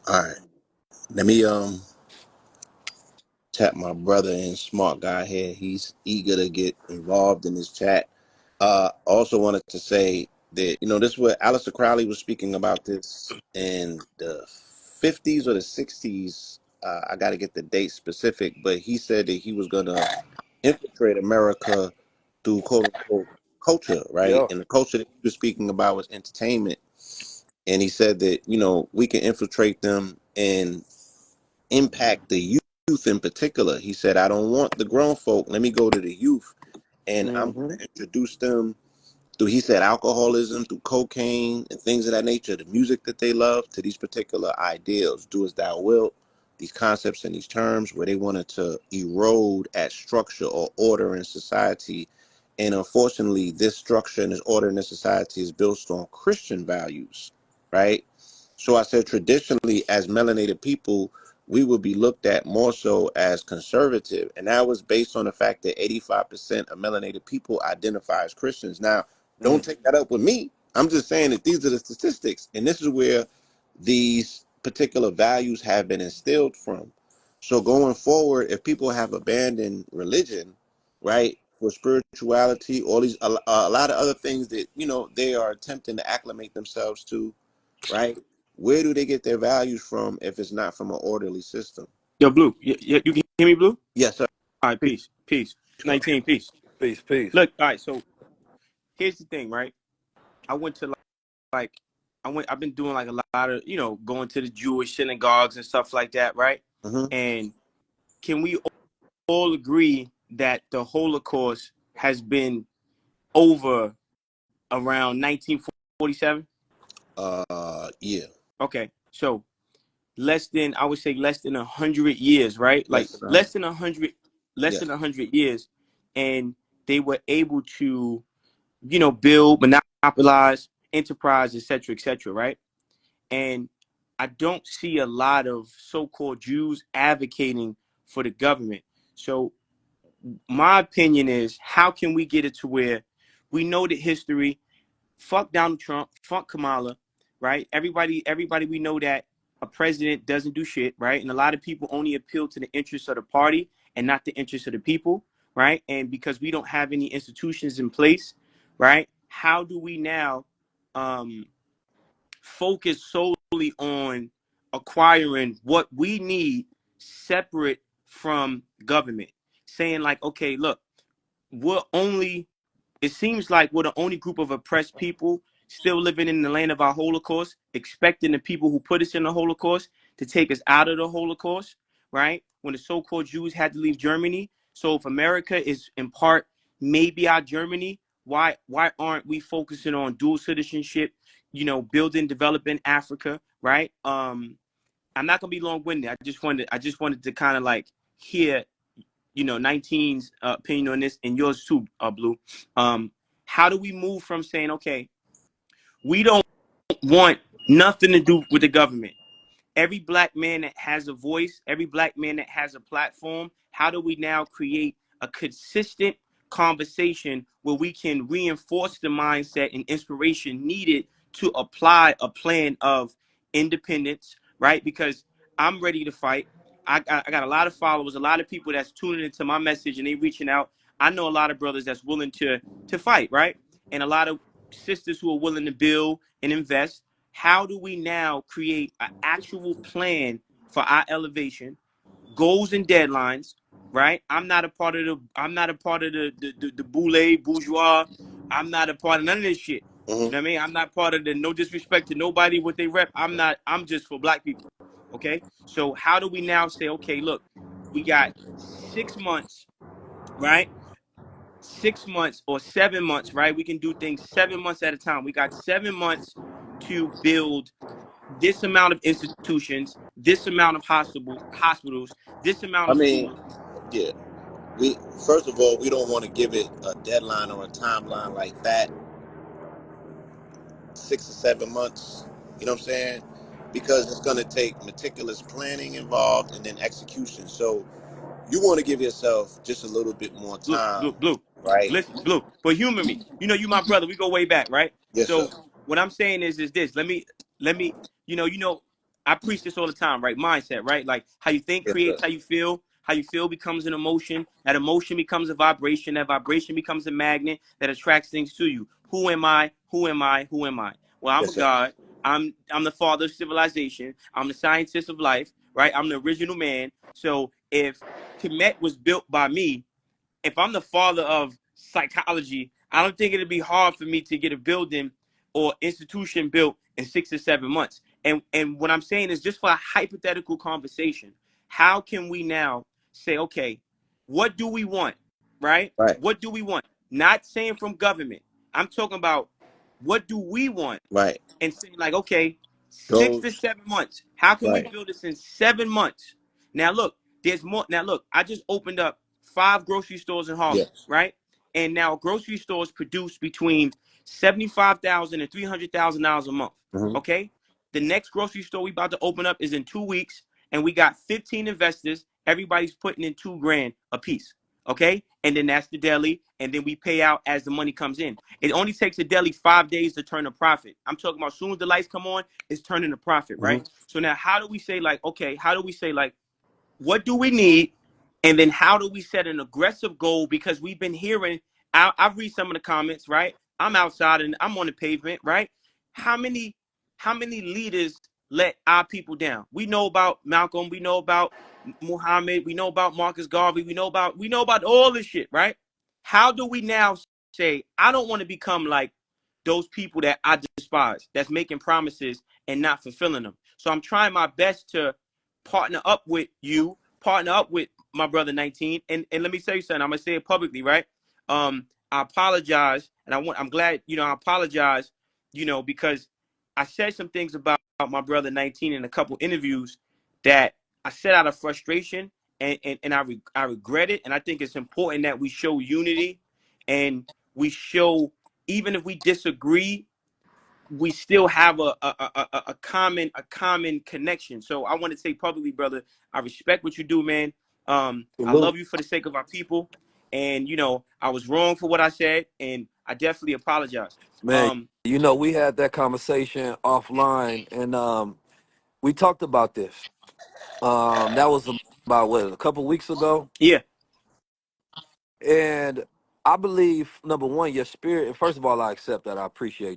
All right. Let me tap my brother and smart guy here. He's eager to get involved in this chat. Also wanted to say that this is what Aleister Crowley was speaking about this in the 50s or the 60s. I got to get the date specific, but he said that he was gonna infiltrate America through quote unquote culture, right? Yep. And the culture that he was speaking about was entertainment. And he said that we can infiltrate them and impact the youth in particular. He said, I don't want the grown folk. Let me go to the youth, and I'm Mm-hmm. going to introduce them through, he said, alcoholism, through cocaine and things of that nature, the music that they love, to these particular ideals, do as thou wilt, these concepts and these terms where they wanted to erode at structure or order in society. And unfortunately, this structure and this order in this society is built on Christian values, right? So I said, traditionally, as melanated people, we would be looked at more so as conservative. And that was based on the fact that 85% of melanated people identify as Christians. Now, don't take that up with me. I'm just saying that these are the statistics. And this is where these particular values have been instilled from. So going forward, if people have abandoned religion, right, for spirituality, all these a lot of other things that they are attempting to acclimate themselves to, right? Where do they get their values from if it's not from an orderly system? Yo, Blue, you can hear me, Blue? Yes, sir. All right, peace, peace. Sure. 19, peace. Peace, peace. Look, all right, so here's the thing, right? I went to like, I've been doing like a lot of, going to the Jewish synagogues and stuff like that, right? Hmm. And can we all agree that the Holocaust has been over around 1947? Yeah. Okay, so I would say less than 100 years, right? Like Less than 100. less than 100, less than Yes. 100 years, and they were able to, build, monopolize, enterprise, et cetera, right? And I don't see a lot of so-called Jews advocating for the government. So my opinion is, how can we get it to where we know the history? Fuck Donald Trump, fuck Kamala, right? Everybody, we know that a president doesn't do shit, right? And a lot of people only appeal to the interests of the party and not the interests of the people, right? And because we don't have any institutions in place, right? How do we now um, focus solely on acquiring what we need separate from government? Saying like, okay, look, we're only it seems like we're the only group of oppressed people still living in the land of our Holocaust, expecting the people who put us in the Holocaust to take us out of the Holocaust, right? When the so-called Jews had to leave Germany. So if America is in part maybe our Germany, why aren't we focusing on dual citizenship, building, developing Africa, right? I'm not gonna be long-winded. I just wanted to kind of like hear 19's opinion on this and yours too, Blue. How do we move from saying, okay, we don't want nothing to do with the government? Every black man that has a voice, every black man that has a platform, how do we now create a consistent conversation where we can reinforce the mindset and inspiration needed to apply a plan of independence, right? Because I'm ready to fight. I got a lot of followers, a lot of people that's tuning into my message and they reaching out. I know a lot of brothers that's willing to fight, right? And a lot of sisters who are willing to build and invest. How do we now create an actual plan for our elevation, goals and deadlines, right? I'm not a part of the bourgeois. I'm not a part of none of this shit. You Hmm. know what I mean? I'm not part of the, no disrespect to nobody what they rep. I'm just for black people. Okay? So how do we now say, okay, look, we got 6 months, right? 6 months or 7 months, right? We can do things 7 months at a time. We got 7 months to build this amount of institutions, this amount of hospitals, this amount I of mean, schools. yeah. We first of all, we don't want to give it a deadline or a timeline like that, 6 or 7 months. You know what I'm saying? Because it's going to take meticulous planning involved and then execution. So you want to give yourself just a little bit more Blue, time, blue, blue. right? Listen, Blue. But humor me. You my brother. We go way back, right? Yes, sir. So what I'm saying is this. Let me. You know. I preach this all the time, right? Mindset, right? Like how you think Yes, sir. creates how you feel. How you feel becomes an emotion. That emotion becomes a vibration. That vibration becomes a magnet that attracts things to you. Who am I? Who am I? Who am I? Well, I'm a Yes, sir. God. I'm the father of civilization. I'm the scientist of life, right? I'm the original man. So if Kemet was built by me, if I'm the father of psychology, I don't think it'd be hard for me to get a building or institution built in 6 or 7 months. And what I'm saying is just for a hypothetical conversation, how can we now say, okay, what do we want? Right? Right. What do we want? Not saying from government. I'm talking about what do we want? Right. And saying like, okay, six to Goals. seven months. How can we Right. build this in 7 months? Now look, there's more. Now look, I just opened up 5 grocery stores in Harlem, Yes. right? And now grocery stores produce between $75,000 and $300,000 a month. Hmm. Okay, the next grocery store we about to open up is in 2 weeks, and we got 15 investors. Everybody's putting in 2 grand a piece. Okay, and then that's the deli, and then we pay out as the money comes in. It only takes a deli 5 days to turn a profit. I'm talking about as soon as the lights come on, it's turning a profit, Hmm. right? So now, how do we say like, okay, how do we say like, what do we need, and then how do we set an aggressive goal? Because we've been hearing, I've read some of the comments, right? I'm outside and I'm on the pavement, right? how many how many leaders let our people down? We know about Malcolm, we know about Muhammad, we know about Marcus Garvey, we know about all this shit, right? How do we now say, I don't want to become like those people that I despise, that's making promises and not fulfilling them? So I'm trying my best to partner up with you, partner up with my brother 19. And let me tell you something. I'm gonna say it publicly, right? I apologize, and I'm glad, I apologize, because I said some things about my brother 19 in a couple interviews that I said out of frustration, and I regret it. And I think it's important that we show unity, and we show, even if we disagree, we still have a common connection. So I want to say publicly, brother, I respect what you do, man. I Salute. love you for the sake of our people, and I was wrong for what I said, and I definitely apologize. Man, Um, we had that conversation offline, and we talked about this. That was about what, a couple weeks ago, yeah, and I believe, number one, your spirit. And first of all, I accept that. I appreciate